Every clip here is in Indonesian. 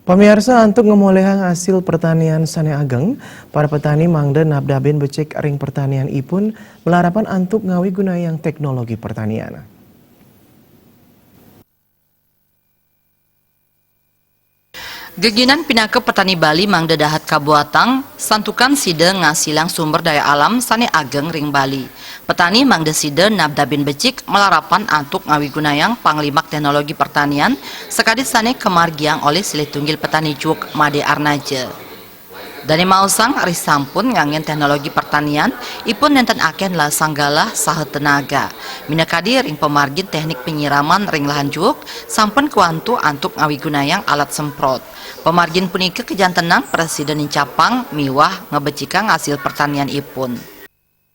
Pemirsa, untuk ngemolehan hasil pertanian sane ageng, para petani mangda nabdabin becek ring pertanian ipun melarapan antuk ngawi gunayang teknologi pertanian. Geginan pinake petani Bali mangda dahat kabuatang, santukan side ngasilang sumber daya alam sane ageng ring Bali. Petani mangda side nabdabin becik melarapan antuk ngawi gunayang panglimak teknologi pertanian, sekadit sane kemargiang oleh silih tunggil petani cuk Made Arnaje. Dani mausang aris sampun ngangen teknologi pertanian, ipun nenten aken lah sanggalah saha tenaga. Minakadi ring pemargin teknik penyiraman ring lahan cuk, sampun kuantu antuk ngawi gunayang alat semprot. Pemargin punika kejantenang Presiden Incapang miwah ngebecikang hasil pertanian ipun.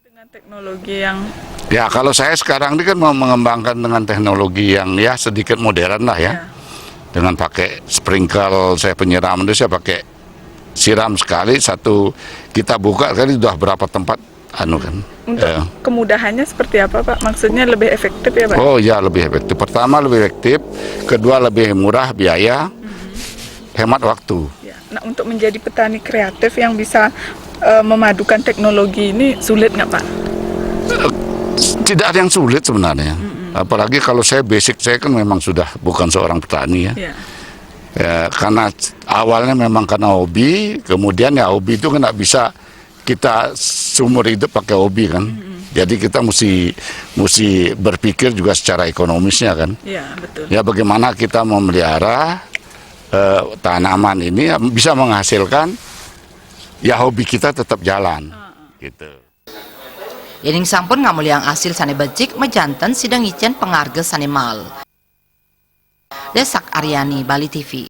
Dengan teknologi yang kalau saya sekarang ini kan mau mengembangkan dengan teknologi yang sedikit modern lah ya. Dengan pakai sprinkle, saya penyiraman itu saya pakai siram sekali satu, kita buka kali sudah berapa tempat kan. Untuk kemudahannya seperti apa Pak? Maksudnya lebih efektif ya Pak? Oh ya, lebih efektif. Pertama lebih efektif, kedua lebih murah biaya, hemat waktu. Ya. Nah, untuk menjadi petani kreatif yang bisa memadukan teknologi ini sulit nggak Pak? Tidak ada yang sulit sebenarnya. Apalagi kalau saya basic saya kan memang sudah bukan seorang petani ya. Ya, karena awalnya memang karena hobi, kemudian ya hobi itu kan nggak bisa kita seumur hidup pakai hobi kan. Jadi kita mesti berpikir juga secara ekonomisnya kan. Iya, betul. Ya bagaimana kita memelihara tanaman ini bisa menghasilkan, ya hobi kita tetap jalan. Gitu. Yening sampun ngamuliang hasil sane becik mejanten sidang icen pengarge sane mal. Desak Aryani, Bali TV.